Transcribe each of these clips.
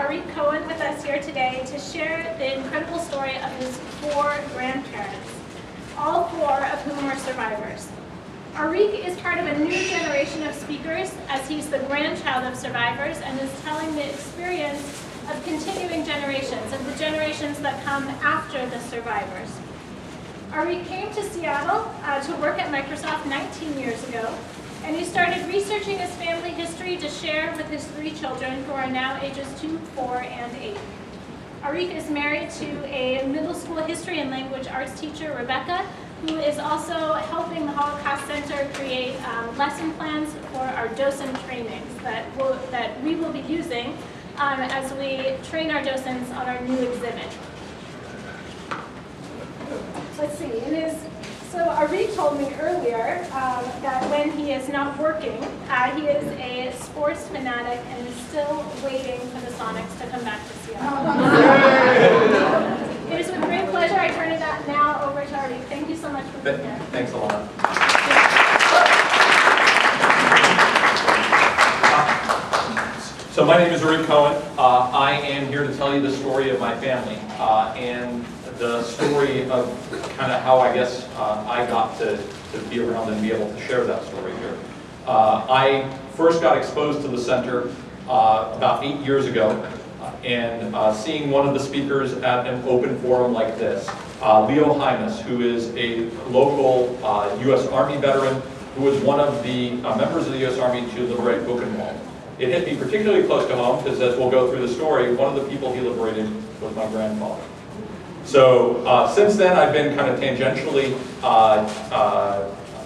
Arik Cohen with us here today to share the incredible story of his 4 grandparents, all 4 of whom are survivors. Arik is part of a new generation of speakers as he's the grandchild of survivors and is telling the experience of continuing generations, of the generations that come after the survivors. Arik came to Seattle to work at Microsoft 19 years ago, and he started researching his family history to share with his 3 children, who are now ages 2, 4, and 8. Arik is married to a middle school history and language arts teacher, Rebecca, who is also helping the Holocaust Center create lesson plans for our docent trainings that we will be using as we train our docents on our new exhibit. Let's see, so Arik told me earlier that when he is not working, he is a sports fanatic and is still waiting for the Sonics to come back to Seattle. It is with great pleasure I turn it now over to Arik. Thank you so much for being here. Thanks a lot. So my name is Arik Cohen. I am here to tell you the story of my family and the story of kind of how I guess I got to be around and be able to share that story here. I first got exposed to the center about 8 years ago, and seeing one of the speakers at an open forum like this, Leo Hymas, who is a local U.S. Army veteran who was one of the members of the U.S. Army to liberate Buchenwald. It hit me particularly close to home because, as we'll go through the story, one of the people he liberated was my grandfather. So since then, I've been kind of tangentially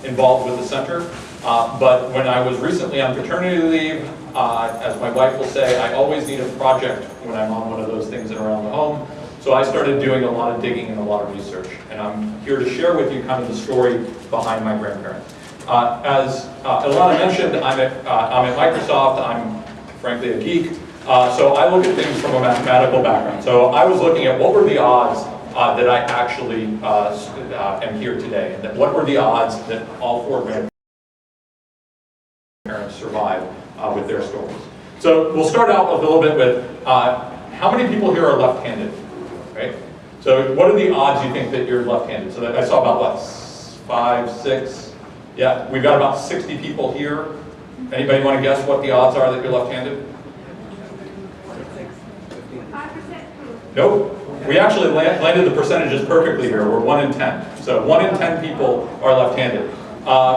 involved with the center. But when I was recently on paternity leave, as my wife will say, I always need a project when I'm on one of those things and around the home. So I started doing a lot of digging and a lot of research. And I'm here to share with you kind of the story behind my grandparents. As Ilana mentioned, I'm at Microsoft. I'm frankly a geek. So I look at things from a mathematical background. So I was looking at what were the odds that I actually am here today, and what were the odds that all 4 grandparents survived with their stories. So we'll start out with a little bit with how many people here are left-handed, right? So what are the odds you think that you're left-handed? So I saw about what, 5, 6? Yeah, we've got about 60 people here. Anybody want to guess what the odds are that you're left-handed? 5%. Nope. We actually landed the percentages perfectly here. We're 1 in 10. So 1 in 10 people are left-handed.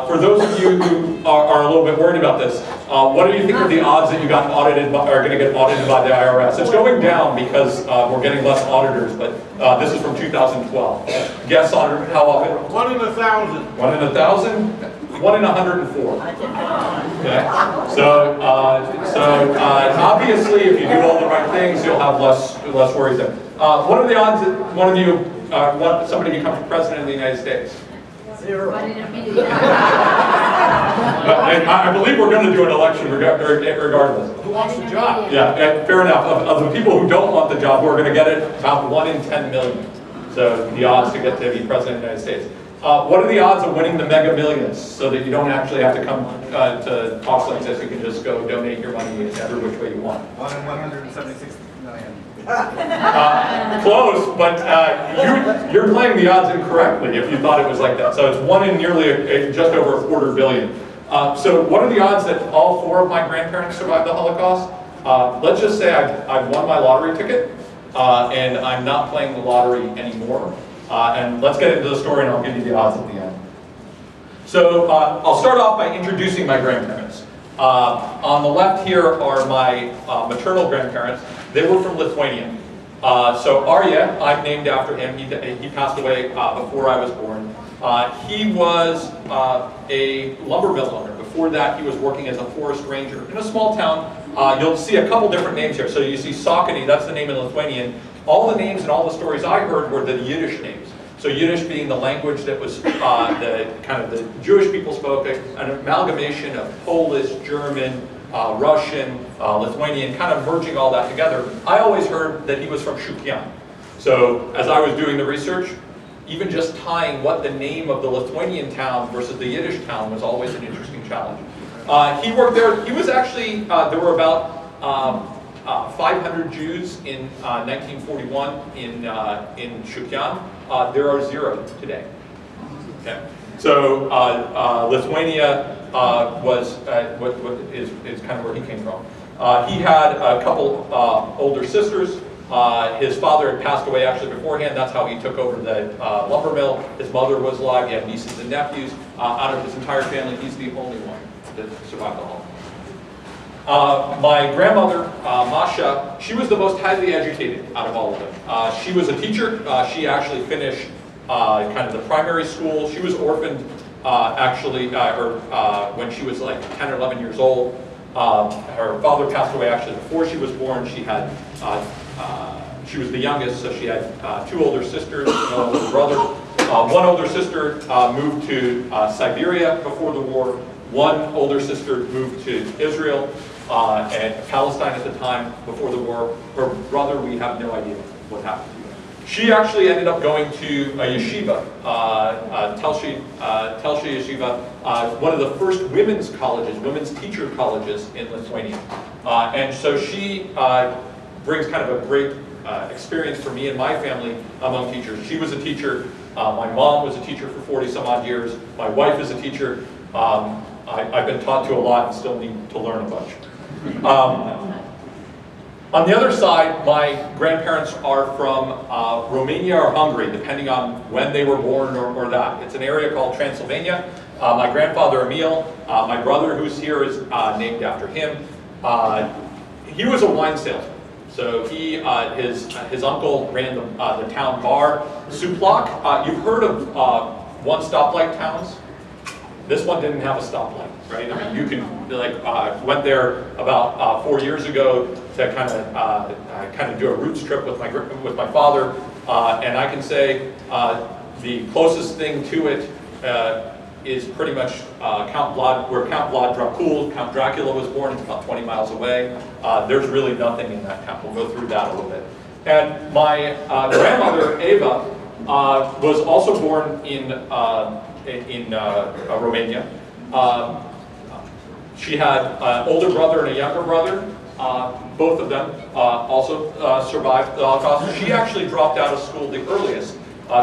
For those of you who are a little bit worried about this, what do you think are the odds that you got audited are going to get audited by the IRS? It's going down because we're getting less auditors, but this is from 2012. Guess on how often? 1 in 1,000. 1 in 1,000? 1 in 104. Okay. So obviously, if you do all the right things, you'll have less worries there. What are the odds that one of you somebody becomes president of the United States? 0. I believe we're going to do an election regardless. Who wants the job? Yeah, fair enough. Of the people who don't want the job, who are going to get it, about 1 in 10 million. So the odds to get to be president of the United States. What are the odds of winning the Mega Millions so that you don't actually have to come to talks like this? You can just go donate your money every which way you want. 1 in 176 million. Close, but you're playing the odds incorrectly if you thought it was like that. So it's 1 in nearly just over a quarter billion. So what are the odds that all 4 of my grandparents survived the Holocaust? Let's just say I've won my lottery ticket and I'm not playing the lottery anymore. And let's get into the story and I'll give you the odds at the end. So I'll start off by introducing my grandparents. On the left here are my maternal grandparents. They were from Lithuania. So Arya, I'm named after him. He passed away before I was born. He was a lumber mill owner. Before that, he was working as a forest ranger in a small town. You'll see a couple different names here. So you see Sakony, that's the name in Lithuanian. All the names and all the stories I heard were the Yiddish names. So Yiddish being the language that was the Jewish people spoke, an amalgamation of Polish, German, Russian, Lithuanian, kind of merging all that together. I always heard that he was from Shukian. So as I was doing the research, even just tying what the name of the Lithuanian town versus the Yiddish town was always an interesting challenge. He worked there. He was actually, there were about about 500 Jews in 1941 in Shukyan. There are 0 today. Okay. So Lithuania is kind of where he came from. He had a couple older sisters. His father had passed away actually beforehand. That's how he took over the lumber mill. His mother was alive. He had nieces and nephews. Out of his entire family, he's the only one that survived the Holocaust. My grandmother, Masha, she was the most highly educated out of all of them. She was a teacher. She actually finished kind of the primary school. She was orphaned when she was like 10 or 11 years old. Her father passed away actually before she was born. She was the youngest, so she had 2 older sisters and an older brother. One older sister moved to Siberia before the war. One older sister moved to Israel and Palestine at the time before the war. Her brother, we have no idea what happened to. She actually ended up going to a yeshiva, Telshi Yeshiva, one of the first women's colleges, women's teacher colleges in Lithuania. And so she brings kind of a great experience for me and my family among teachers. She was a teacher. My mom was a teacher for 40 some odd years. My wife is a teacher. I've been taught to a lot and still need to learn a bunch. On the other side, my grandparents are from Romania or Hungary, depending on when they were born or that. It's an area called Transylvania. My grandfather, Emil, my brother who's here is named after him. He was a wine salesman. So his uncle ran the town bar. Suplak, you've heard of one stoplight towns? This one didn't have a stoplight, right? I mean, you can went there about 4 years ago to kind of do a roots trip with my father, and I can say the closest thing to it is pretty much where Count Dracula was born. It's about 20 miles away. There's really nothing in that town. We'll go through that a little bit. And my grandmother Eva was also born in Romania. She had an older brother and a younger brother. Both of them also survived the Holocaust. She actually dropped out of school the earliest.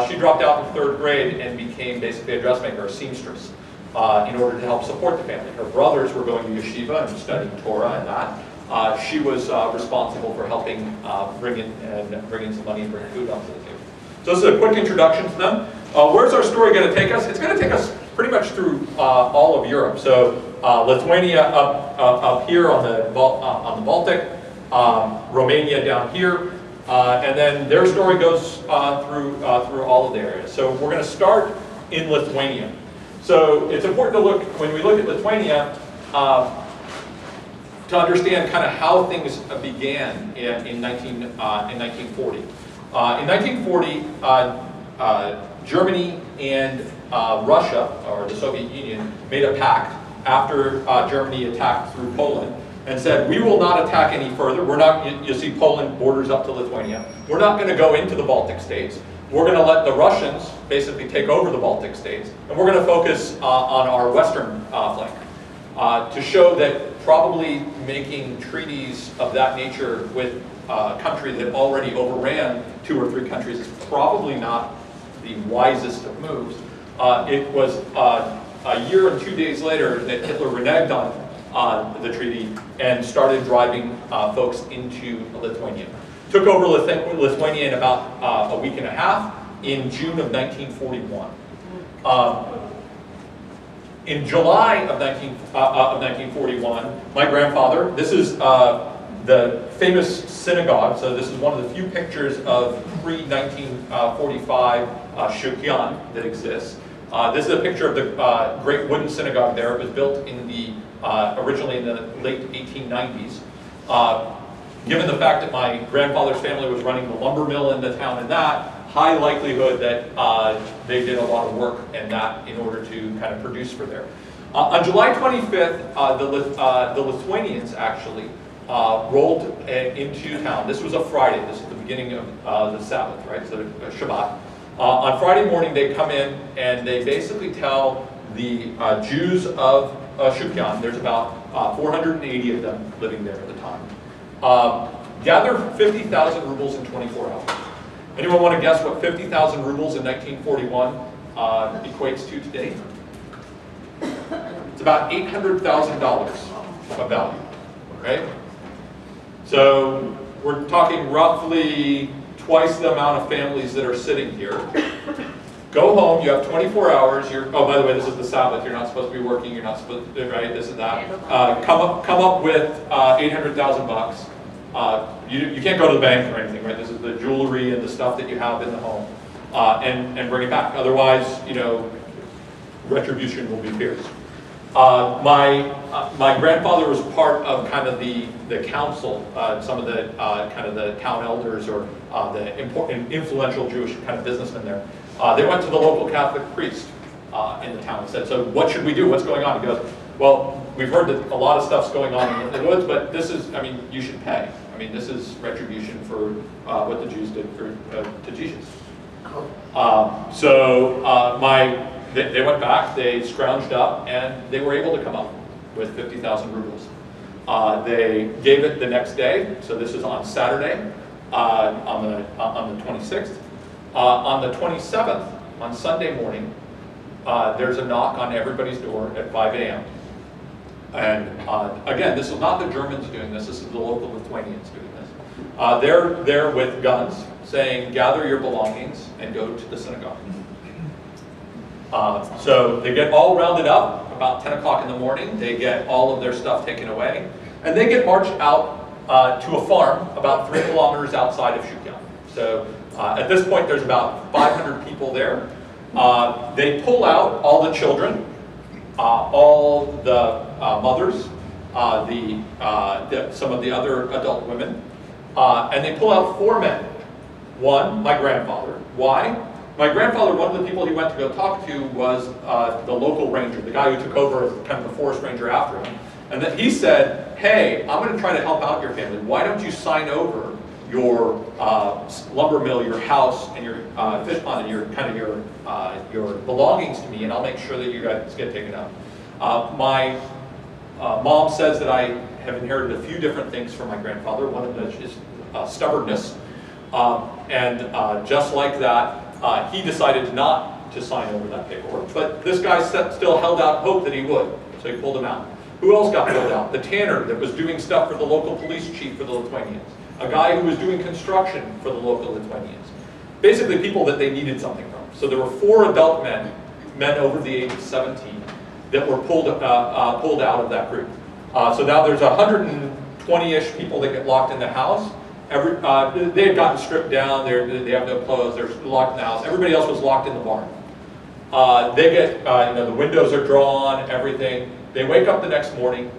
She dropped out in 3rd grade and became basically a dressmaker, a seamstress, in order to help support the family. Her brothers were going to yeshiva and studying Torah and that. She was responsible for helping bring in some money and bring food onto the table. So this is a quick introduction to them. Where's our story going to take us? It's going to take us pretty much through all of Europe. So Lithuania up here on the Baltic, Romania down here, and then their story goes through all of the areas. So we're going to start in Lithuania. So it's important to look, when we look at Lithuania, to understand kind of how things began in 1940. In 1940, Germany and Russia, or the Soviet Union, made a pact after Germany attacked through Poland and said, we will not attack any further. We're not, you see Poland borders up to Lithuania. We're not going to go into the Baltic states. We're going to let the Russians basically take over the Baltic states, and we're going to focus on our western flank to show that probably making treaties of that nature with a country that already overran 2 or 3 countries is probably not the wisest of moves. It was a year and 2 days later that Hitler reneged on the treaty and started driving folks into Lithuania. Took over Lithuania in about a week and a half in June of 1941. In July of 1941, my grandfather, this is the famous synagogue, so this is one of the few pictures of pre-1945 Shukyan that exists. This is a picture of the great wooden synagogue there. It was built in originally in the late 1890s. Given the fact that my grandfather's family was running the lumber mill in the town and that, high likelihood that they did a lot of work in that in order to kind of produce for there. On July 25th, the Lithuanians actually rolled into town. This was a Friday. This is the beginning of the Sabbath, right? So Shabbat. On Friday morning, they come in and they basically tell the Jews of Shukyan, there's about 480 of them living there at the time. gather 50,000 rubles in 24 hours. Anyone want to guess what 50,000 rubles in 1941 equates to today? It's about $800,000 of value, okay? So we're talking roughly twice the amount of families that are sitting here. Go home, you have 24 hours, oh, by the way, this is the Sabbath, you're not supposed to be working, you're not supposed to, right, this and that. Come up with 800,000 bucks. You can't go to the bank or anything, right? This is the jewelry and the stuff that you have in the home, and bring it back. Otherwise, retribution will be fierce. My grandfather was part of kind of the council, some of the kind of the town elders or the important, influential Jewish kind of businessmen there. They went to the local Catholic priest in the town and said, so what should we do? What's going on? He goes, well, we've heard that a lot of stuff's going on in the woods, but this is, I mean, you should pay. I mean, this is retribution for what the Jews did to Jesus. They went back, they scrounged up, and they were able to come up with 50,000 rubles. They gave it the next day, so this is on Saturday, on the 26th. On the 27th, on Sunday morning, there's a knock on everybody's door at 5 a.m. And again, this is not the Germans doing this is the local Lithuanians doing this. They're there with guns saying, gather your belongings and go to the synagogue. So they get all rounded up about 10 o'clock in the morning. They get all of their stuff taken away. And they get marched out to a farm about 3 kilometers outside of Shukyan. So at this point, there's about 500 people there. They pull out all the children, all the mothers, some of the other adult women, and they pull out 4 men. One, my grandfather. Why? My grandfather, one of the people he went to go talk to was the local ranger, the guy who took over as kind of the forest ranger after him. And then he said, hey, I'm going to try to help out your family. Why don't you sign over your lumber mill, your house, and your fish pond, and your belongings to me, and I'll make sure that you guys get taken up. My mom says that I have inherited a few different things from my grandfather. One of them is stubbornness, and just like that, he decided not to sign over that paperwork. But this guy still held out hope that he would, so he pulled him out. Who else got pulled out? The tanner that was doing stuff for the local police chief for the Lithuanians. A guy who was doing construction for the local Lithuanians. Basically people that they needed something from. So there were 4 adult men over the age of 17, that were pulled out of that group. So now there's 120-ish people that get locked in the house. They had gotten stripped down, they have no clothes, they're locked in the house. Everybody else was locked in the barn. They get, the windows are drawn, everything. They wake up the next morning,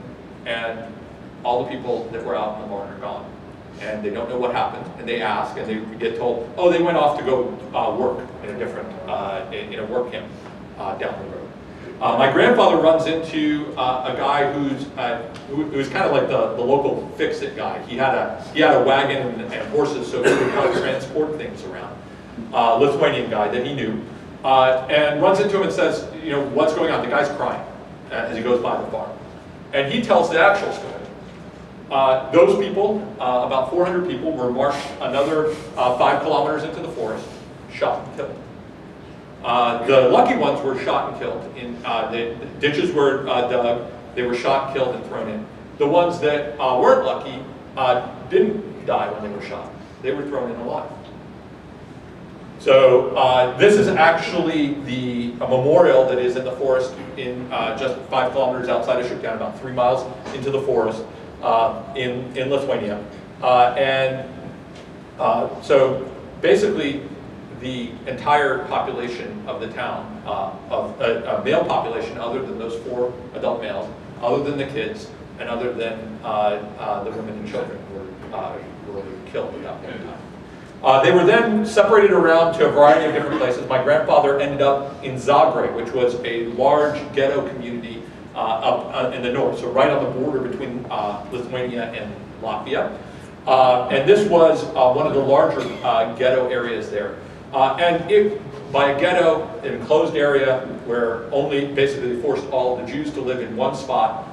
and all the people that were out in the barn are gone. And they don't know what happened, and they ask, and they get told, oh, they went off to go work in a different, in a work camp down the road. My grandfather runs into a guy who's kind of like the local fix-it guy. He had a wagon and horses, so he would kind of transport things around. Lithuanian guy that he knew, and runs into him and says, what's going on? The guy's crying as he goes by the farm, and he tells the actual story. Those people, about 400 people, were marched another 5 kilometers into the forest, shot and killed. The lucky ones were shot and killed. The ditches were dug, they were shot, killed, and thrown in. The ones that weren't lucky didn't die when they were shot. They were thrown in alive. So this is actually a memorial that is in the forest in just 5 kilometers outside of Shukyan, about 3 miles into the forest in Lithuania. So basically, the entire population of the town, of a male population other than those 4 adult males, other than the kids, and other than the women and children were killed at that point in time. They were then separated around to a variety of different places. My grandfather ended up in Zagreb, which was a large ghetto community up in the north, so right on the border between Lithuania and Latvia. And this was one of the larger ghetto areas there. By a ghetto, an enclosed area where only basically they forced all the Jews to live in one spot,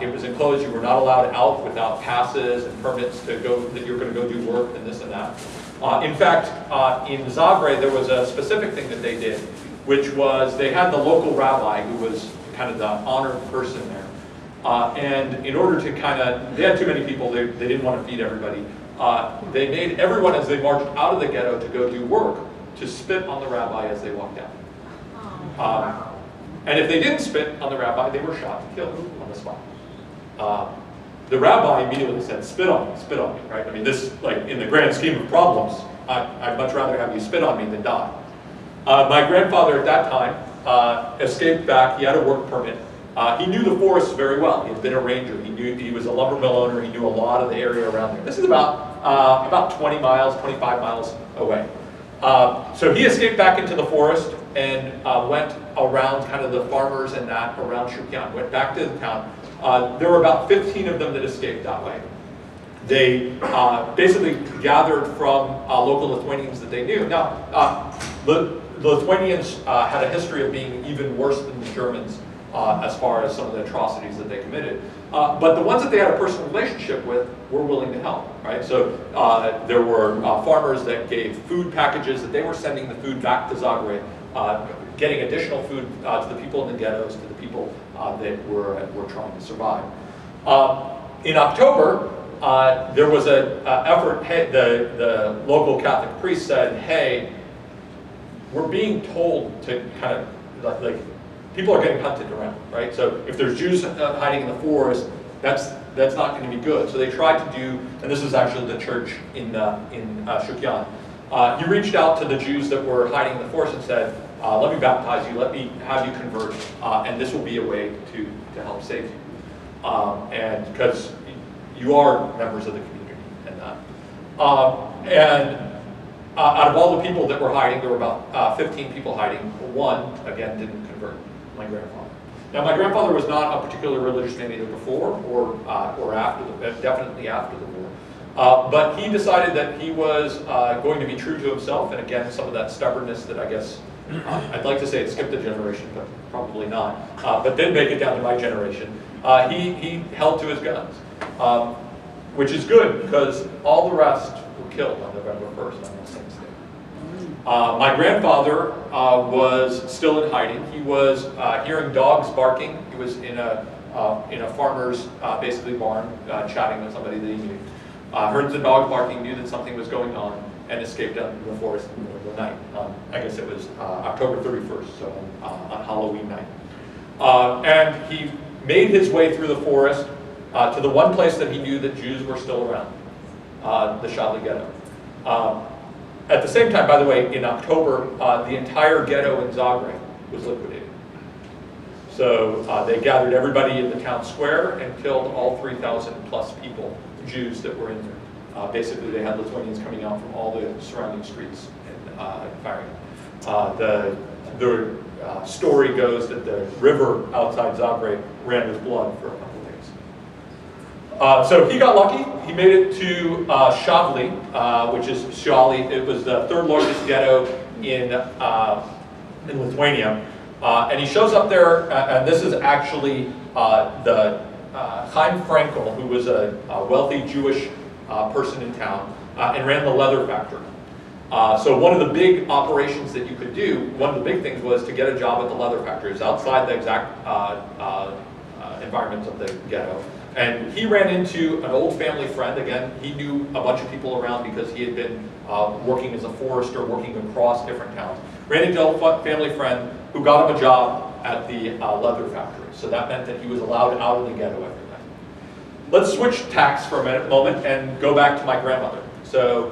It was enclosed. You were not allowed out without passes and permits to go, that you're going to go do work and this and that. In fact, in Zagreb, there was a specific thing that they did, which was they had the local rabbi who was kind of the honored person there. And in order to they had too many people, they didn't want to feed everybody. They made everyone, as they marched out of the ghetto to go do work, to spit on the rabbi as they walked out. And if they didn't spit on the rabbi, they were shot and killed on the spot. The rabbi immediately said, spit on me, right? I mean, this, like, in the grand scheme of problems, I'd much rather have you spit on me than die. My grandfather at that time escaped back. He had a work permit. He knew the forest very well. He had been a ranger. He was a lumber mill owner. He knew a lot of the area around there. This is about 20 miles, 25 miles away. So he escaped back into the forest and went around kind of the farmers and that around Shukyan, went back to the town. There were about 15 of them that escaped that way. They basically gathered from local Lithuanians that they knew. Now, the Lithuanians had a history of being even worse than the Germans as far as some of the atrocities that they committed. But the ones that they had a personal relationship with were willing to help, right? So there were farmers that gave food packages, that they were sending the food back to Zagreb, getting additional food to the people in the ghettos, to the people that were trying to survive. In October, there was an effort. Hey, the local Catholic priest said, hey, we're being told to kind of, like people are getting hunted around, right? So if there's Jews hiding in the forest, that's not going to be good. So they tried to do, and this is actually the church in Shukyan. He reached out to the Jews that were hiding in the forest and said, let me baptize you, let me have you convert, and this will be a way to help save you. And because you are members of the community and that. Out of all the people that were hiding, there were about 15 people hiding. One, again, didn't convert, my grandfather. Now, my grandfather was not a particularly religious man either before or after, definitely after the war. But he decided that he was going to be true to himself, and again, some of that stubbornness that I guess, I'd like to say it skipped a generation, but probably not, but did make it down to my generation. He held to his guns, which is good, because all the rest were killed on November 1st, on the Saints' Day. My grandfather was still in hiding. He was hearing dogs barking. He was in a farmer's basically barn, chatting with somebody that he knew. Heard the dog barking, knew that something was going on, and escaped out into the forest in the middle of the night. I guess it was October 31st, so on Halloween night. And he made his way through the forest to the one place that he knew that Jews were still around, the Shadli ghetto. At the same time, by the way, in October, the entire ghetto in Zagreb was liquidated. So they gathered everybody in the town square and killed all 3,000 plus people, Jews that were in there. Basically, they had Lithuanians coming out from all the surrounding streets and firing. The story goes that the river outside Zagreb ran with blood for a couple of days. So he got lucky. He made it to Shavli, which is Shali. It was the third largest ghetto in Lithuania. And he shows up there, and this is actually the Chaim Frankel, who was a wealthy Jewish person in town, and ran the leather factory. So one of the big operations that you could do, one of the big things was to get a job at the leather factory. It was outside the exact environment of the ghetto. And he ran into an old family friend. Again, he knew a bunch of people around because he had been working as a forester, working across different towns. Ran into an old family friend who got him a job at the leather factory. So that meant that he was allowed out of the ghetto every night. Let's switch tacks for a moment and go back to my grandmother. So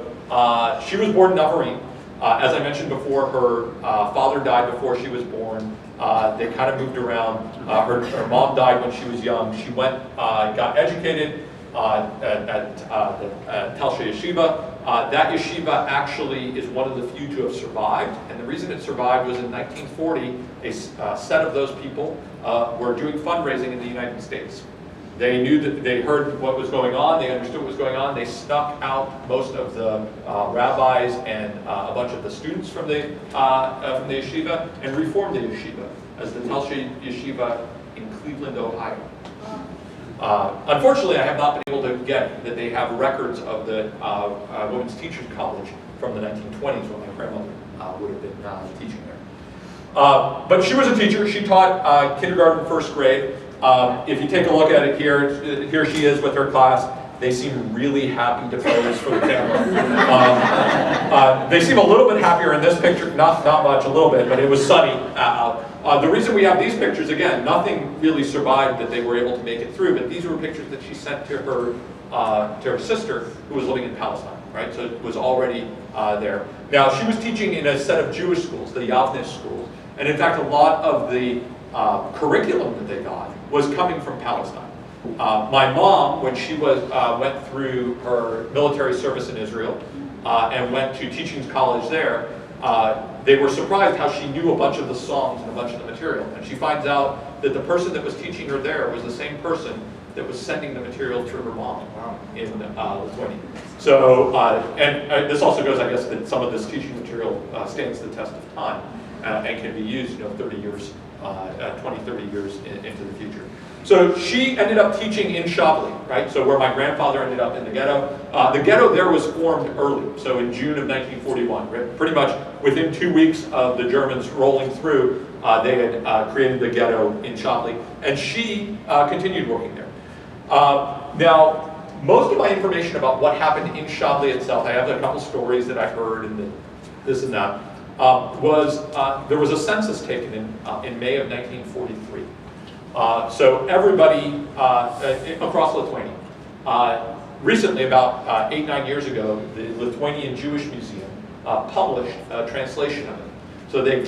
she was born in Navarine. As I mentioned before, her father died before she was born. They kind of moved around. Her mom died when she was young. She went, got educated at Telshe Yeshiva. That yeshiva actually is one of the few to have survived. And the reason it survived was in 1940, a set of those people were doing fundraising in the United States. They knew that they heard what was going on, they understood what was going on, they snuck out most of the rabbis and a bunch of the students from the yeshiva and reformed the yeshiva as the Telshe Yeshiva in Cleveland, Ohio. Unfortunately, I have not been able to get that they have records of the Women's Teachers College from the 1920s when my grandmother would have been teaching there. But she was a teacher. She taught kindergarten, first grade. If you take a look at it here she is with her class. They seem really happy to pose for the camera. They seem a little bit happier in this picture, not much, a little bit, but it was sunny out. The reason we have these pictures, again, nothing really survived that they were able to make it through, but these were pictures that she sent to her sister who was living in Palestine, right? So it was already there. Now, she was teaching in a set of Jewish schools, the Yavne schools, and in fact, a lot of the curriculum that they got was coming from Palestine. My mom, when she went through her military service in Israel and went to teaching college there, they were surprised how she knew a bunch of the songs and a bunch of the material. And she finds out that the person that was teaching her there was the same person that was sending the material to her mom in Lithuania. So, and this also goes, I guess, that some of this teaching material stands the test of time and can be used, 30 years, 20, 30 years into the future. So she ended up teaching in Shavli, right? So where my grandfather ended up in the ghetto. The ghetto there was formed early, so in June of 1941. Right? Pretty much within 2 weeks of the Germans rolling through, they had created the ghetto in Shavli, and she continued working there. Now, most of my information about what happened in Shavli itself, I have a couple stories that I heard and this and that, there was a census taken in May of 1943. So everybody across Lithuania. Recently, about 8-9 years ago, the Lithuanian Jewish Museum published a translation of it. So they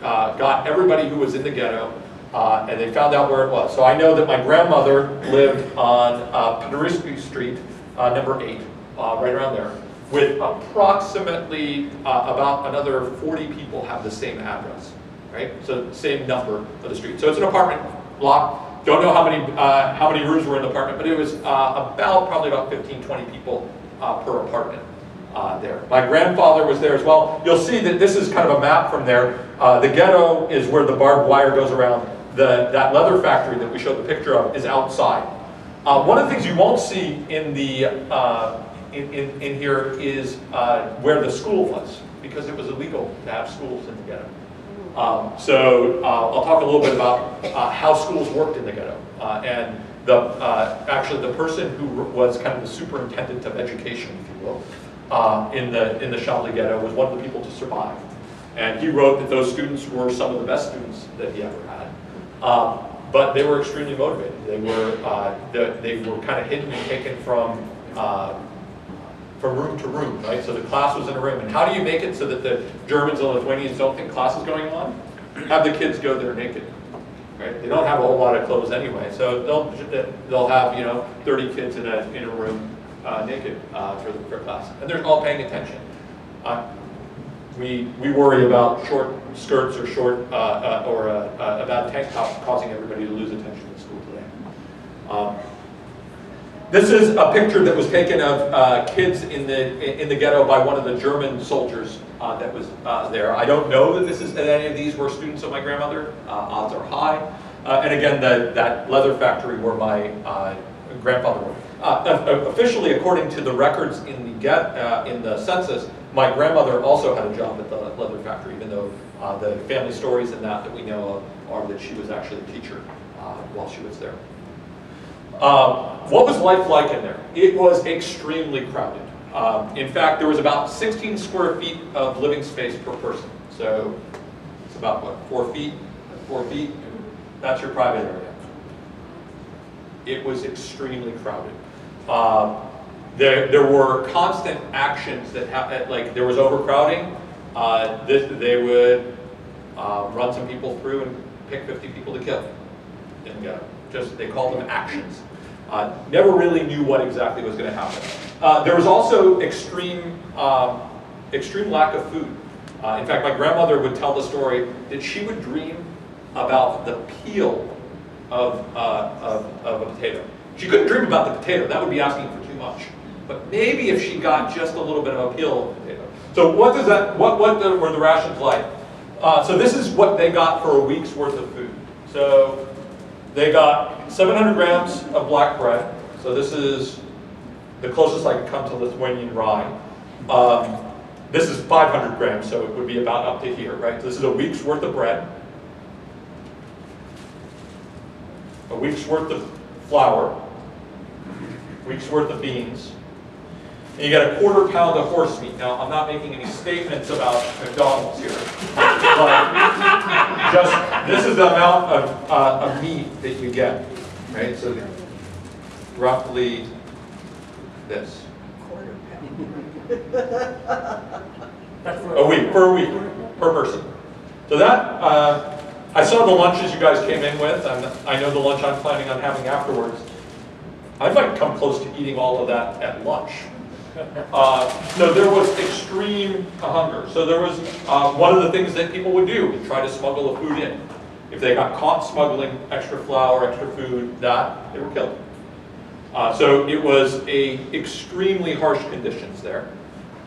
got everybody who was in the ghetto, and they found out where it was. So I know that my grandmother lived on Paderewski Street, number 8, right around there, with approximately about another 40 people have the same address, right? So same number of the street. So it's an apartment block. Don't know how many rooms were in the apartment, but it was probably about 15, 20 people per apartment there. My grandfather was there as well. You'll see that this is kind of a map from there. The ghetto is where the barbed wire goes around. That leather factory that we showed the picture of is outside. One of the things you won't see in the in here is where the school was, because it was illegal to have schools in the ghetto. So I'll talk a little bit about how schools worked in the ghetto. And actually the person who was kind of the superintendent of education, if you will, in the Shavli ghetto was one of the people to survive. And he wrote that those students were some of the best students that he ever had. But they were extremely motivated. They were kind of hidden and taken from room to room, right? So the class was in a room. And how do you make it so that the Germans and Lithuanians don't think class is going on? Have the kids go there naked, right? They don't have a whole lot of clothes anyway. So they'll have, 30 kids in a room naked for class. And they're all paying attention. We worry about short skirts or or a bad tank top causing everybody to lose attention in school today. This is a picture that was taken of kids in the ghetto by one of the German soldiers that was there. I don't know that any of these were students of my grandmother. Odds are high. And again, that leather factory where my grandfather worked. Officially, according to the records in the census, my grandmother also had a job at the leather factory, even though the family stories and that we know of are that she was actually a teacher while she was there. What was life like in there? It was extremely crowded. In fact, there was about 16 square feet of living space per person. So it's about, what, 4 feet? 4 feet? That's your private area. It was extremely crowded. There were constant actions that happened, like there was overcrowding. They would run some people through and pick 50 people to kill. They called them actions. Never really knew what exactly was going to happen. There was also extreme lack of food. In fact, my grandmother would tell the story that she would dream about the peel of a potato. She couldn't dream about the potato. That would be asking for too much. But maybe if she got just a little bit of a peel of a potato. So what were the rations like? So this is what they got for a week's worth of food. So They got 700 grams of black bread. So this is the closest I can come to Lithuanian rye. This is 500 grams, so it would be about up to here, right? This is a week's worth of bread, a week's worth of flour, a week's worth of beans, and you get a quarter pound of horse meat. Now, I'm not making any statements about McDonald's here, but just this is the amount of meat that you get, right? So roughly this. A week, per person. So that, I saw the lunches you guys came in with, and I know the lunch I'm planning on having afterwards. I might come close to eating all of that at lunch. So there was extreme hunger. So there was, one of the things that people would do would try to smuggle the food in. If they got caught smuggling extra flour, extra food, they were killed. So it was extremely harsh conditions there.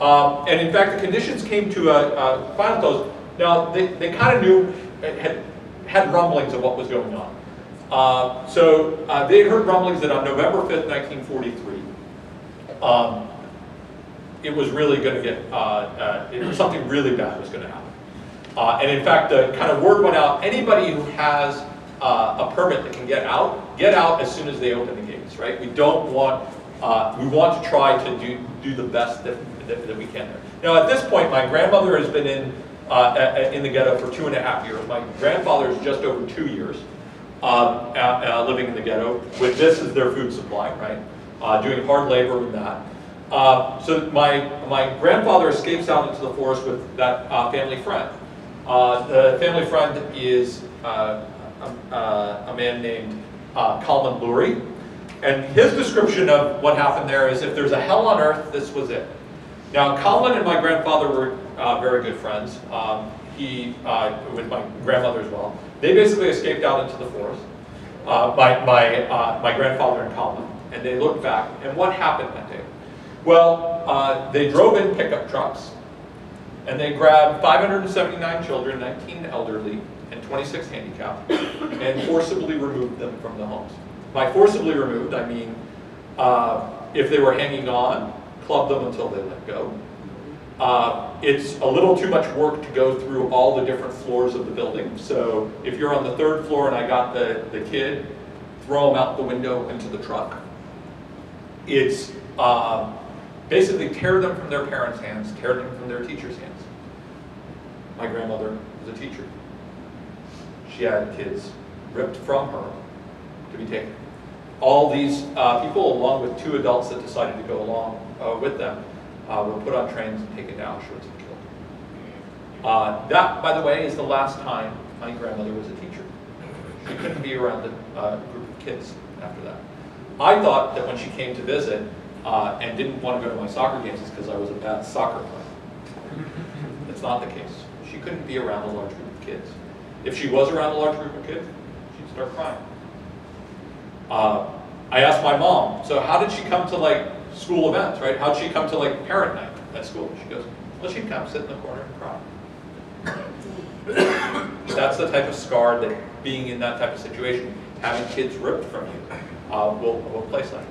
And in fact, the conditions came to a final close. Now, they kind of knew, had rumblings of what was going on. So they had heard rumblings that on November 5th, 1943, it was really going to get, something really bad was going to happen. And in fact, the kind of word went out, anybody who has a permit that can get out as soon as they open the gates, right? We don't want, we want to try to do the best that we can there. Now at this point, my grandmother has been in the ghetto for 2.5 years. My grandfather is just over 2 years living in the ghetto. With this as their food supply, right? Doing hard labor in that. So my grandfather escapes out into the forest with that family friend. The family friend is a man named Kalman Lurie. And his description of what happened there is, if there's a hell on earth, this was it. Now, Kalman and my grandfather were very good friends. With my grandmother as well. They basically escaped out into the forest. My grandfather and Kalman, and they looked back. And what happened that day? Well, they drove in pickup trucks, and they grabbed 579 children, 19 elderly, and 26 handicapped, and forcibly removed them from the homes. By forcibly removed, I mean if they were hanging on, club them until they let go. It's a little too much work to go through all the different floors of the building. So if you're on the 3rd floor and I got the kid, throw them out the window into the truck. It's basically tear them from their parents' hands, tear them from their teachers' hands. My grandmother was a teacher. She had kids ripped from her to be taken. All these people, along with 2 adults that decided to go along with them, were put on trains and taken to Auschwitz and killed. That, by the way, is the last time my grandmother was a teacher. She couldn't be around a group of kids after that. I thought that when she came to visit and didn't want to go to my soccer games, it's because I was a bad soccer player. That's not the case. She couldn't be around a large group of kids. If she was around a large group of kids, she'd start crying. I asked my mom, so how did she come to like school events, right? How'd she come to like parent night at school? She goes, well, she'd come sit in the corner and cry. That's the type of scar that being in that type of situation, having kids ripped from you, will place on you.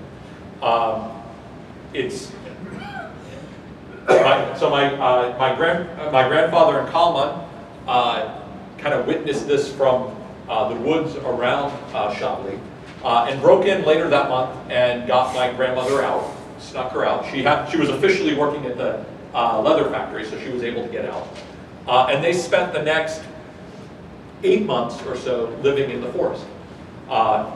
My grandfather and Kalman kind of witnessed this from the woods around Shavli. And broke in later that month and got my grandmother out, snuck her out. She was officially working at the leather factory, so she was able to get out. And they spent the next 8 months or so living in the forest.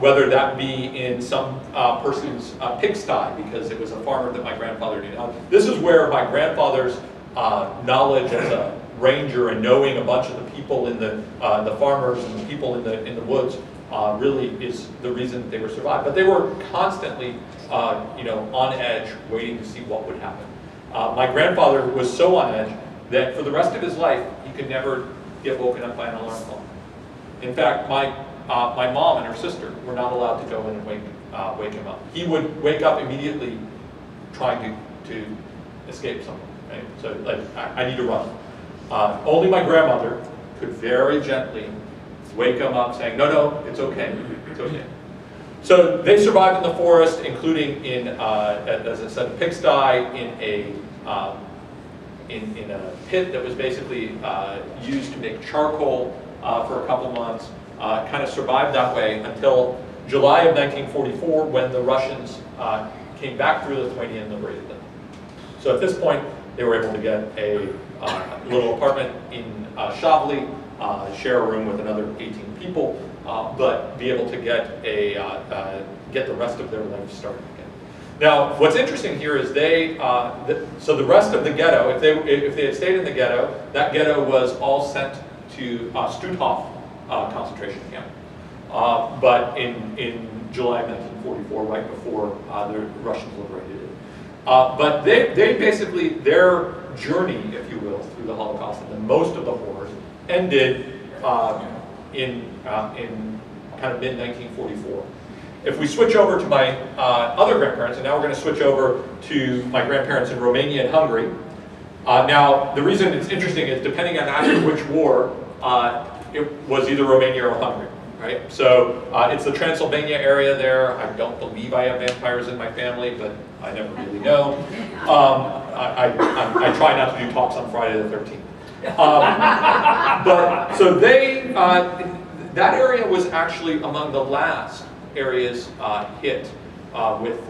Whether that be in some person's pigsty, because it was a farmer that my grandfather knew. This is where my grandfather's knowledge as a ranger and knowing a bunch of the people in the farmers and the people in the woods really is the reason that they were survived. But they were constantly, on edge, waiting to see what would happen. My grandfather was so on edge that for the rest of his life, he could never get woken up by an alarm clock. In fact, my mom and her sister were not allowed to go in and wake him up. He would wake up immediately, trying to escape someone. Right? So, like, I need to run. Only my grandmother could very gently wake him up saying, no, it's okay. cocaine. So they survived in the forest, including in, as I said, a pigsty, in a pit that was basically used to make charcoal for a couple months. Kind of survived that way until July of 1944, when the Russians came back through Lithuania and liberated them. So at this point, they were able to get a little apartment in Shavli, share a room with another 18 people, but be able to get the rest of their life started again. Now, what's interesting here is so the rest of the ghetto, if they had stayed in the ghetto, that ghetto was all sent to Stutthof concentration camp. But in July of 1944, right before the Russians liberated it. But they basically, their journey, if you will, through the Holocaust and the most of the horrors ended in kind of mid-1944. If we switch over to my other grandparents, and now we're going to switch over to my grandparents in Romania and Hungary. Now, the reason it's interesting is depending on after which war, it was either Romania or Hungary, right? So it's the Transylvania area there. I don't believe I have vampires in my family, but I never really know. I try not to do talks on Friday the 13th. But so that area was actually among the last areas hit with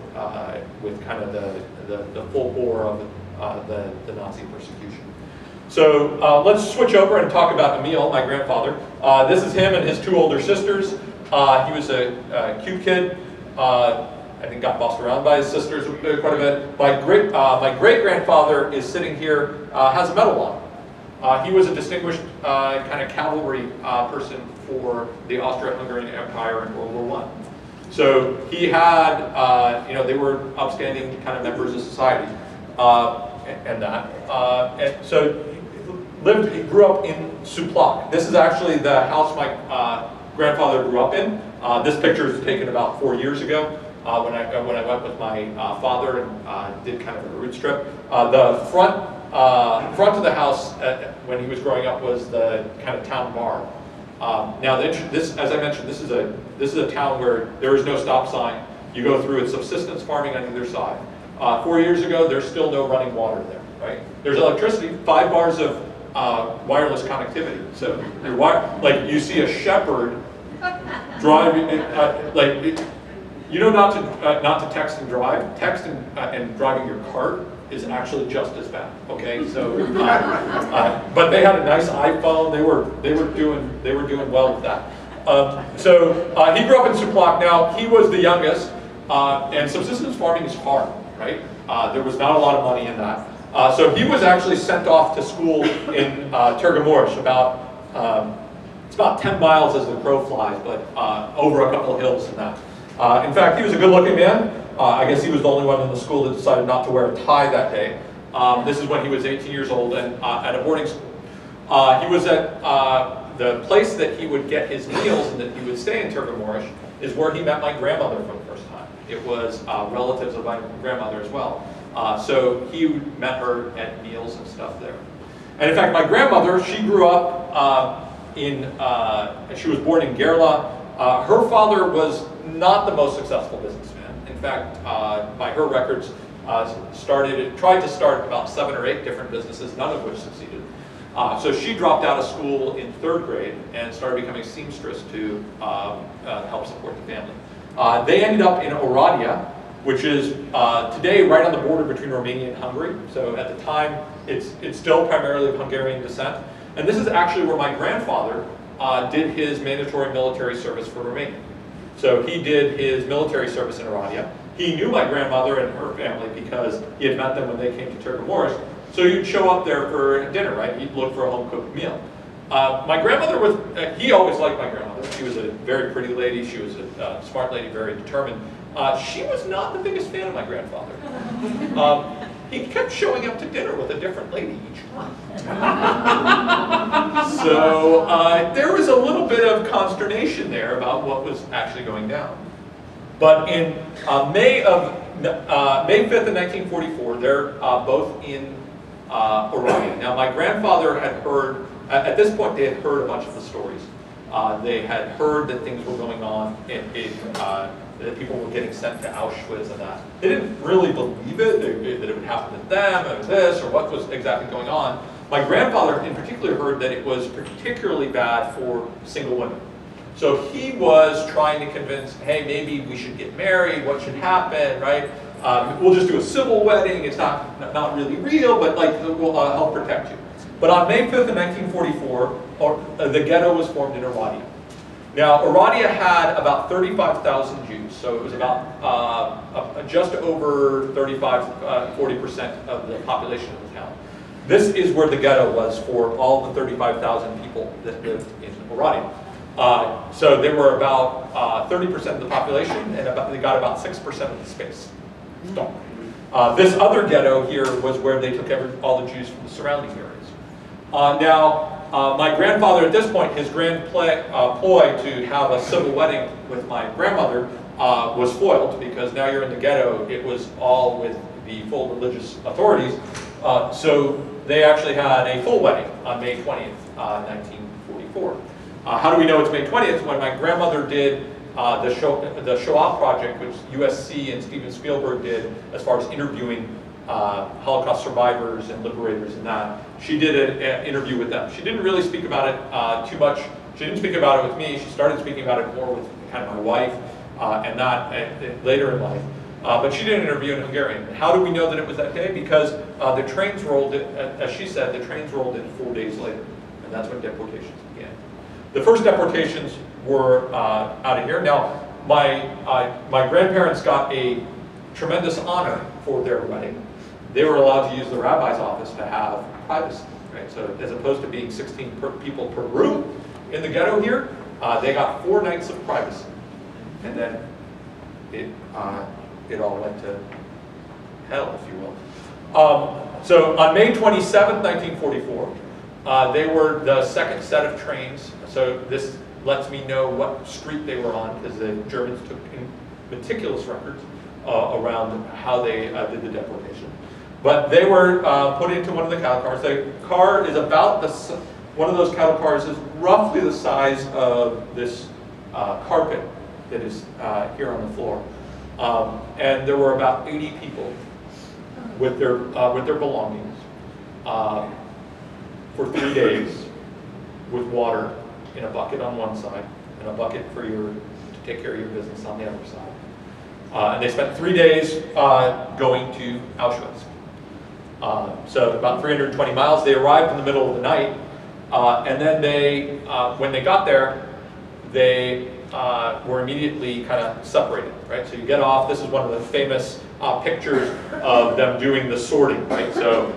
kind of the full bore of the Nazi persecution. So let's switch over and talk about Emil, my grandfather. This is him and his two older sisters. He was a cute kid. I think got bossed around by his sisters quite a bit. My great-grandfather is sitting here, has a medal on. He was a distinguished kind of cavalry person for the Austro-Hungarian Empire in World War I. So he had, they were upstanding kind of members of society and that. And so he grew up in Suplak. This is actually the house my grandfather grew up in. This picture is taken about 4 years ago when I went with my father and did kind of a route trip. The front of the house when he was growing up was the kind of town bar. Now, as I mentioned, this is a town where there is no stop sign. You go through, it's subsistence farming on either side. 4 years ago, there's still no running water there, right? There's electricity, 5 bars of wireless connectivity. So like you see a shepherd driving, not to text and drive. Text and driving your cart is actually just as bad. Okay, so but they had a nice iPhone. They were doing well with that. So he grew up in Suplak. Now he was the youngest, and subsistence farming is hard, right? There was not a lot of money in that. So he was actually sent off to school in Turgomorsk, it's about 10 miles as the crow flies, but over a couple of hills and that. In fact, he was a good-looking man. I guess he was the only one in the school that decided not to wear a tie that day. This is when he was 18 years old and at a boarding school. He was at the place that he would get his meals and that he would stay in Turgomorsk is where he met my grandmother for the first time. It was relatives of my grandmother as well. So he met her at meals and stuff there. And in fact, my grandmother, she grew up she was born in Gerla. Her father was not the most successful businessman. In fact, by her records, tried to start about 7 or 8 different businesses, none of which succeeded. So she dropped out of school in 3rd grade and started becoming a seamstress to help support the family. They ended up in Oradea, which is today right on the border between Romania and Hungary. So at the time, it's still primarily of Hungarian descent. And this is actually where my grandfather did his mandatory military service for Romania. So he did his military service in Oradea. He knew my grandmother and her family because he had met them when they came to Turgomorsk. So you'd show up there for dinner, right? You'd look for a home-cooked meal. My grandmother was, he always liked my grandmother. She was a very pretty lady. She was a smart lady, very determined. She was not the biggest fan of my grandfather. He kept showing up to dinner with a different lady each time. So there was a little bit of consternation there about what was actually going down. But in May 5th of 1944, they're both in Oradea. Now my grandfather had heard, at this point they had heard a bunch of the stories. They had heard that things were going on, that people were getting sent to Auschwitz and that. They didn't really believe it, that it would happen to them, or this, or what was exactly going on. My grandfather in particular heard that it was particularly bad for single women. So he was trying to convince, hey, maybe we should get married, what should happen, right? We'll just do a civil wedding, it's not really real, but like we'll help protect you. But on May 5th of 1944, the ghetto was formed in Oradea. Now, Oradea had about 35,000 Jews, so it was about just over 40% of the population of the town. This is where the ghetto was for all the 35,000 people that lived in Oradea. So they were about 30% of the population, and they got about 6% of the space. This other ghetto here was where they took all the Jews from the surrounding areas. My grandfather at this point, his grand ploy to have a civil wedding with my grandmother was foiled, because now you're in the ghetto, it was all with the full religious authorities. So they actually had a full wedding on May 20th, 1944. How do we know it's May 20th? When my grandmother did the Shoah project, which USC and Steven Spielberg did as far as interviewing Holocaust survivors and liberators and that, she did an interview with them. She didn't really speak about it too much. She didn't speak about it with me. She started speaking about it more with kind of my wife and that later in life. But she did an interview in Hungarian. How do we know that it was that day? Because the trains rolled in, as she said, the trains rolled in 4 days later. And that's when deportations began. The first deportations were out of here. Now, my grandparents got a tremendous honor for their wedding. They were allowed to use the rabbi's office to have privacy, right? So as opposed to being 16 people per room in the ghetto here, they got 4 nights of privacy. And then it all went to hell, if you will. So on May 27th, 1944, they were the second set of trains. So this lets me know what street they were on, because the Germans took meticulous records around how they did the deportation. But they were put into one of the cattle cars. The car is about one of those cattle cars is roughly the size of this carpet that is here on the floor. And there were about 80 people with their belongings for 3 days, with water in a bucket on one side and a bucket to take care of your business on the other side. And they spent 3 days going to Auschwitz. So about 320 miles. They arrived in the middle of the night, and then when they got there, they were immediately kind of separated, right? So you get off. This is one of the famous pictures of them doing the sorting, right? So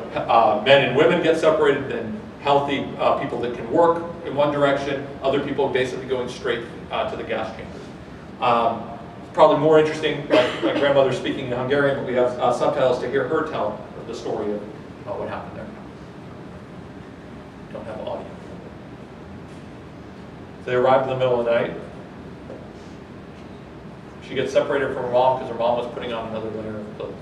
men and women get separated, then healthy people that can work in one direction, other people basically going straight to the gas chambers. Probably more interesting, my grandmother speaking in Hungarian, but we have subtitles to hear her tell the story of what happened there. Don't have audio. So they arrived in the middle of the night. She gets separated from her mom because her mom was putting on another layer of clothes.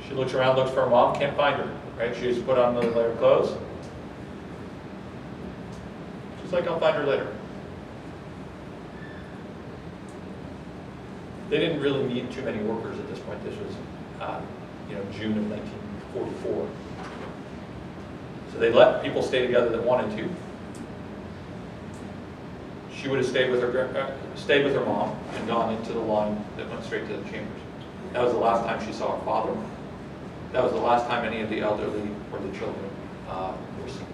She looks around, looks for her mom, can't find her, right? She's put on another layer of clothes. She's like, I'll find her later. They didn't really need too many workers at this point. This was, June of 1944. So they let people stay together that wanted to. She would have stayed with her mom and gone into the line that went straight to the chambers. That was the last time she saw her father. That was the last time any of the elderly or the children were seen.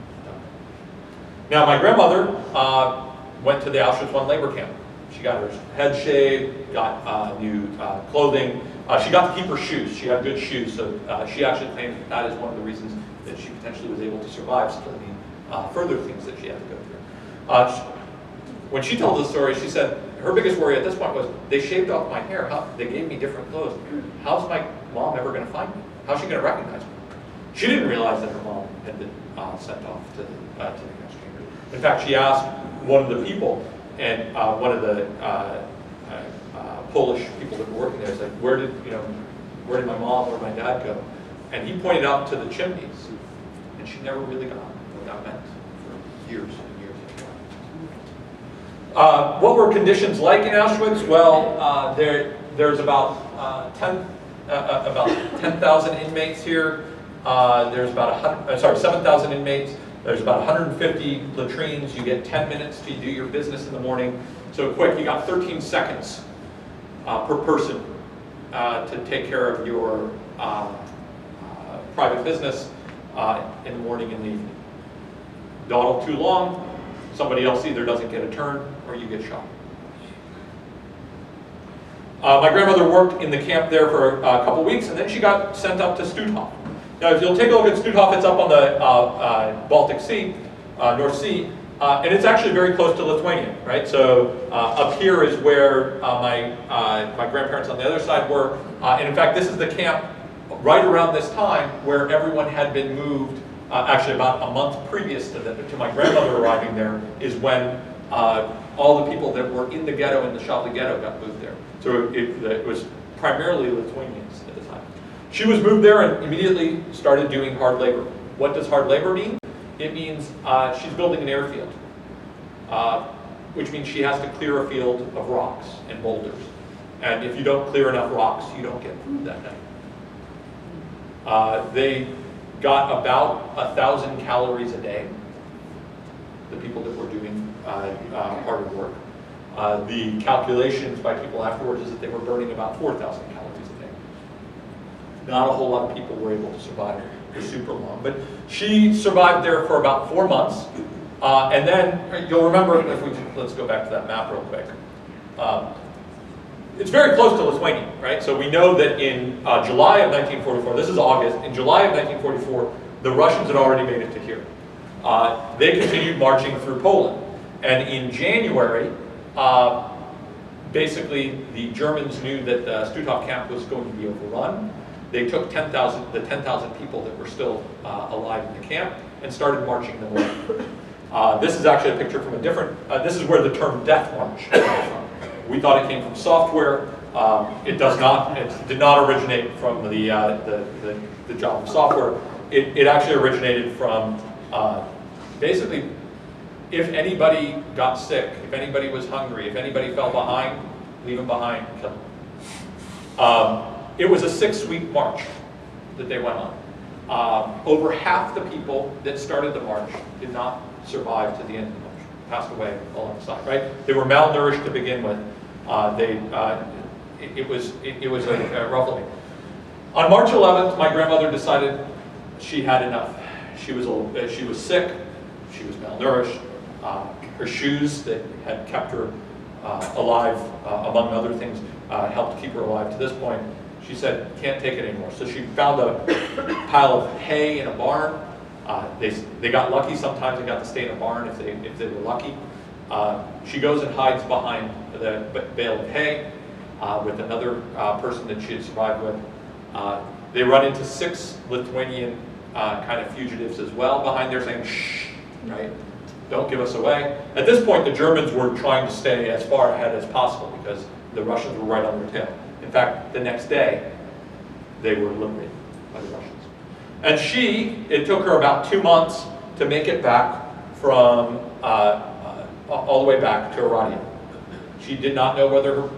Now, my grandmother went to the Auschwitz I labor camp. She got her head shaved, got new clothing. She got to keep her shoes. She had good shoes, so she actually claimed that is one of the reasons that she potentially was able to survive some of the further things that she had to go through. When she told the story, she said her biggest worry at this point was, they shaved off my hair. They gave me different clothes. How's my mom ever going to find me? How's she going to recognize me? She didn't realize that her mom had been sent off to the gas chamber. In fact, she asked one of the people, and one of the Polish people that were working there, was like, where did my mom or my dad go? And he pointed out to the chimneys, and she never really got what that meant for years and years and years. What were conditions like in Auschwitz? Well, there's about 10,000 inmates here. There's about 7,000 inmates. There's about 150 latrines. You get 10 minutes to do your business in the morning. So quick, you got 13 seconds per person to take care of your private business in the morning and the evening. Dawdle too long, somebody else either doesn't get a turn or you get shot. My grandmother worked in the camp there for a couple weeks, and then she got sent up to Stutthof. Now, if you'll take a look at Stutthof, it's up on the Baltic Sea, North Sea, and it's actually very close to Lithuania, right? So up here is where my grandparents on the other side were, and in fact, this is the camp right around this time where everyone had been moved. Actually, about a month previous to my grandmother arriving there is when all the people that were in the ghetto, in the Shavli ghetto, got moved there. So it was primarily Lithuanians at the time. She was moved there and immediately started doing hard labor. What does hard labor mean? It means she's building an airfield, which means she has to clear a field of rocks and boulders. And if you don't clear enough rocks, you don't get food that night. They got about 1,000 calories a day, the people that were doing harder work. The calculations by people afterwards is that they were burning about 4,000 calories a day. Not a whole lot of people were able to survive for super long, but she survived there for about 4 months. And then you'll remember, let's go back to that map real quick. It's very close to Lithuania, right? So we know that in July of 1944, this is August, in July of 1944, the Russians had already made it to here. They continued marching through Poland. And in January, basically the Germans knew that the Stutthof camp was going to be overrun. They took the 10,000 people that were still alive in the camp and started marching them away. This is actually a picture from a different, this is where the term death march comes from. We thought it came from software. It does not. It did not originate from the job of software. It actually originated from basically, if anybody got sick, if anybody was hungry, if anybody fell behind, leave them behind, kill them. It was a 6-week march that they went on. Over half the people that started the march did not survive to the end of the march, passed away along the side, right? They were malnourished to begin with. It was a rough living. On March 11th, my grandmother decided she had enough. She was sick, she was malnourished. Her shoes that had kept her alive, among other things, helped keep her alive to this point. She said, can't take it anymore. So she found a pile of hay in a barn. They got lucky sometimes. They got to stay in a barn if they were lucky. She goes and hides behind the bale of hay with another person that she had survived with. They run into 6 Lithuanian kind of fugitives as well behind there saying, shh, right? Don't give us away. At this point, the Germans were trying to stay as far ahead as possible because the Russians were right on their tail. In fact, the next day, they were liberated by the Russians. And it took her about 2 months to make it back from all the way back to Oradea. She did not know whether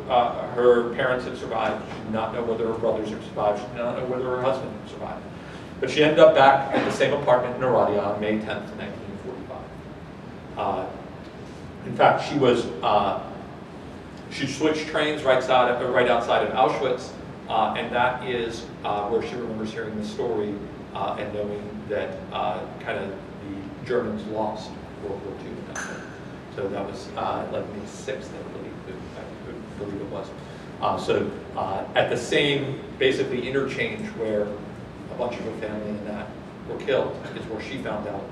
her parents had survived. She did not know whether her brothers had survived. She did not know whether her husband had survived. But she ended up back at the same apartment in Oradea on May 10th, 1945. In fact, she switched trains right outside of Auschwitz, and that is where she remembers hearing the story and knowing that kind of the Germans lost World War II at that point. So that was like May 6th, I believe it was. So at the same, basically, interchange where a bunch of her family and that were killed is where she found out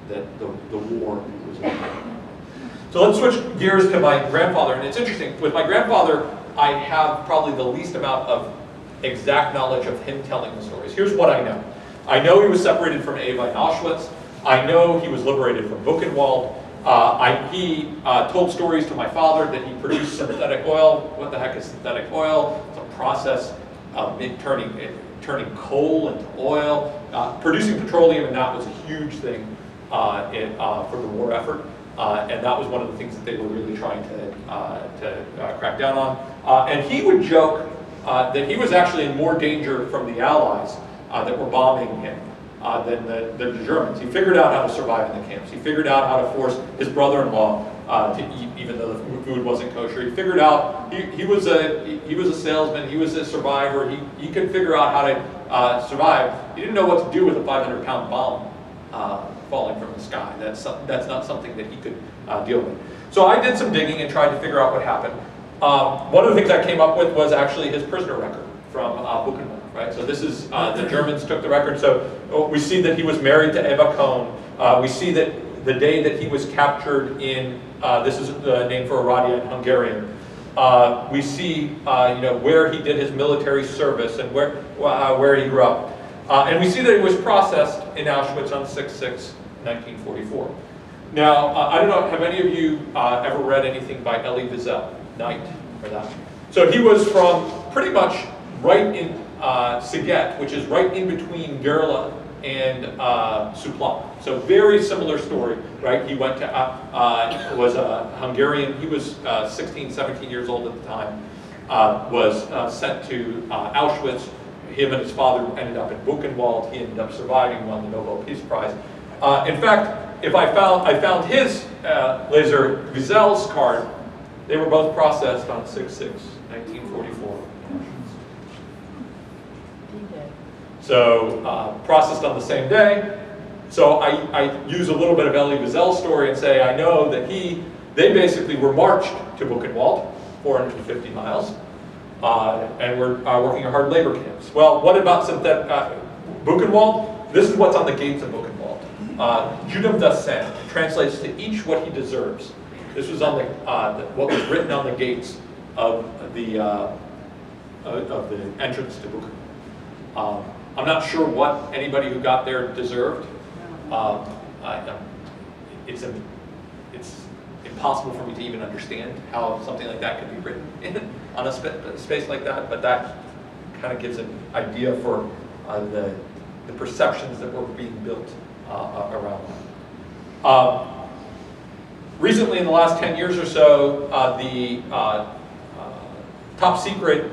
that the war was over. So let's switch gears to my grandfather. And it's interesting, with my grandfather, I have probably the least amount of exact knowledge of him telling the stories. Here's what I know. I know he was separated from Ava in Auschwitz. I know he was liberated from Buchenwald. He told stories to my father that he produced synthetic oil. What the heck is synthetic oil? It's a process of turning coal into oil. Producing petroleum, and that was a huge thing for the war effort. And that was one of the things that they were really trying to crack down on. And he would joke that he was actually in more danger from the Allies that were bombing him than the Germans. He figured out how to survive in the camps. He figured out how to force his brother-in-law to eat, even though the food wasn't kosher. He figured out he was a salesman. He was a survivor. He could figure out how to survive. He didn't know what to do with a 500-pound bomb falling from the sky. That's not something that he could deal with. So I did some digging and tried to figure out what happened. One of the things I came up with was actually his prisoner record from Buchenwald. Right? So this is, the Germans took the record. So we see that he was married to Eva Cohen. We see that the day that he was captured in, this is the name for Aradia in Hungarian. We see where he did his military service and where he grew up. And we see that he was processed in Auschwitz on 6/6/1944. Now, I don't know, have any of you ever read anything by Elie Wiesel, Night, or that? So he was from pretty much right in Szeged, which is right in between Gerla and Suplan. So very similar story, right? He went to, was a Hungarian, he was 16, 17 years old at the time, was sent to Auschwitz. Him and his father ended up in Buchenwald. He ended up surviving, won the Nobel Peace Prize. In fact, I found his Laser Wiesel's card. They were both processed on 6/6/1944. So processed on the same day. So I use a little bit of Elie Wiesel's story and say I know that they basically were marched to Buchenwald, 450 miles, and were working in hard labor camps. Well, what about Buchenwald? This is what's on the gates of Buchenwald. Judim das Sen translates to each what he deserves. This was on what was written on the gates of the entrance to Buchenwald. I'm not sure what anybody who got there deserved. It's impossible for me to even understand how something like that could be written on a space like that, but that kind of gives an idea for the perceptions that were being built around that. Recently, in the last 10 years or so, the top secret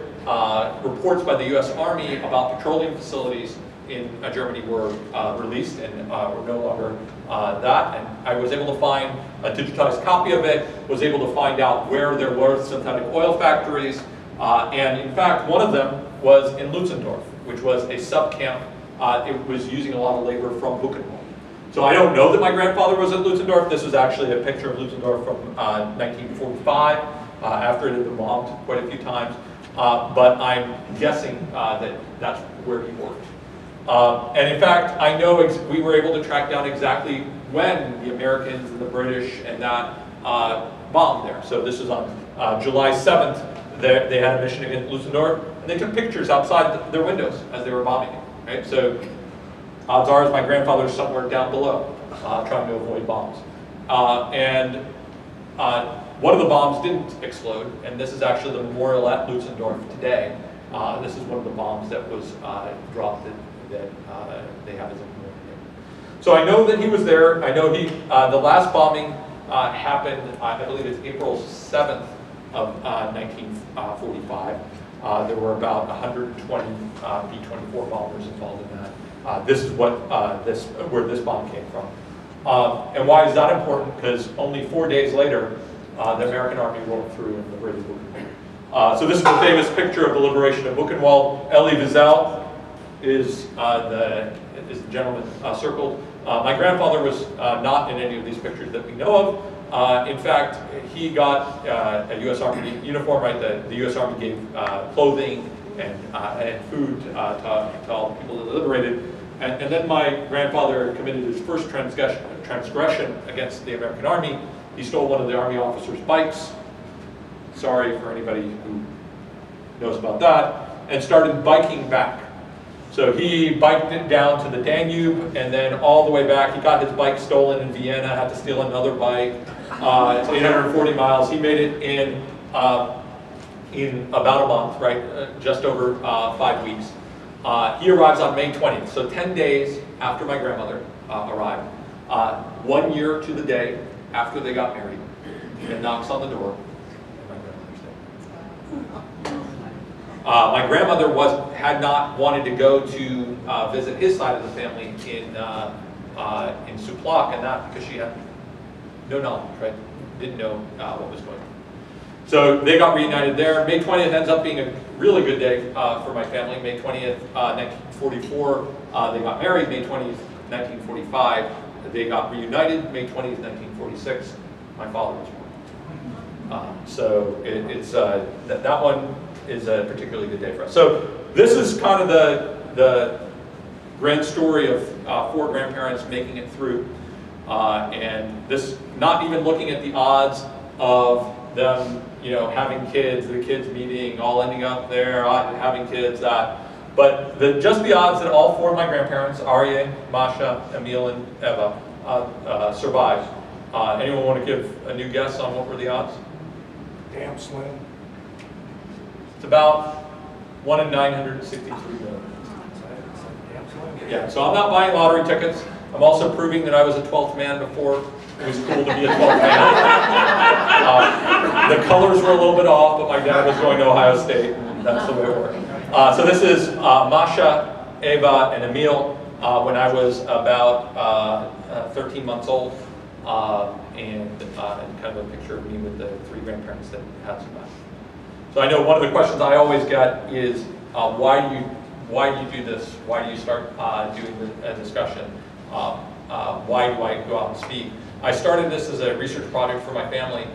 reports by the U.S. Army about petroleum facilities in Germany were released and were no longer that. And I was able to find a digitized copy of it, was able to find out where there were synthetic oil factories. And in fact, one of them was in Lutzendorf, which was a sub-camp. It was using a lot of labor from Buchenwald. So I don't know that my grandfather was at Lutzendorf. This was actually a picture of Lutzendorf from 1945, after it had been bombed quite a few times. But I'm guessing that that's where he worked. And in fact, I know we were able to track down exactly when the Americans and the British and that bombed there. So this is on July 7th. They had a mission against Lutzendorf, and they took pictures outside their windows as they were bombing it. Right? So odds are my grandfather's somewhere down below, trying to avoid bombs. One of the bombs didn't explode, and this is actually the memorial at Lutzendorf today. This is one of the bombs that was dropped that they have as a memorial. So I know that he was there. I know the last bombing happened, I believe it's April 7th of 1945. There were about 120 B-24 bombers involved in that. This is where this bomb came from. And why is that important? Because only 4 days later, the American Army rolled through and liberated Buchenwald. So this is the famous picture of the liberation of Buchenwald. Elie Wiesel is the gentleman circled. My grandfather was not in any of these pictures that we know of. In fact, he got a U.S. Army uniform, right? The U.S. Army gave clothing and food to all the people that liberated. And then my grandfather committed his first transgression against the American Army. He stole one of the Army officers' bikes. Sorry for anybody who knows about that. And started biking back. So he biked it down to the Danube and then all the way back. He got his bike stolen in Vienna, had to steal another bike. It's 840 miles. He made it in about a month, right? Just over 5 weeks. He arrives on May 20th, so 10 days after my grandmother arrived. 1 year to the day after they got married. And knocks on the door. My grandmother had not wanted to go to visit his side of the family in Suplak, and not because she had no knowledge, right? Didn't know what was going on. So they got reunited there. May 20th ends up being a really good day for my family. May 20th, 1944, they got married. May 20th, 1945, they got reunited. May 20th, 1946, my father was born. So that one is a particularly good day for us. So this is kind of the grand story of 4 grandparents making it through. And this, not even looking at the odds of them, having kids, the kids meeting, all ending up there, having kids, but just the odds that all 4 of my grandparents, Aryeh, Masha, Emil, and Eva, survived. Anyone want to give a new guess on what were the odds? Damn slim. It's about 1 in 963 million. Yeah, so I'm not buying lottery tickets. I'm also proving that I was a 12th man before it was cool to be a 12th man. The colors were a little bit off, but my dad was going to Ohio State, and that's the way it worked. So this is Masha, Eva, and Emil when I was about 13 months old, and kind of a picture of me with the 3 grandparents that had survived. So I know one of the questions I always get is, why do you do this? Why do you start doing a discussion? Why do I go out and speak? I started this as a research project for my family,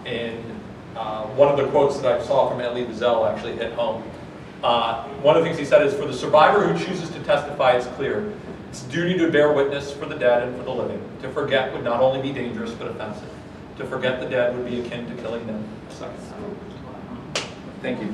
and one of the quotes that I saw from Elie Wiesel actually hit home. One of the things he said is, for the survivor who chooses to testify, it's clear. It's duty to bear witness for the dead and for the living. To forget would not only be dangerous, but offensive. To forget the dead would be akin to killing them a second time. Thank you.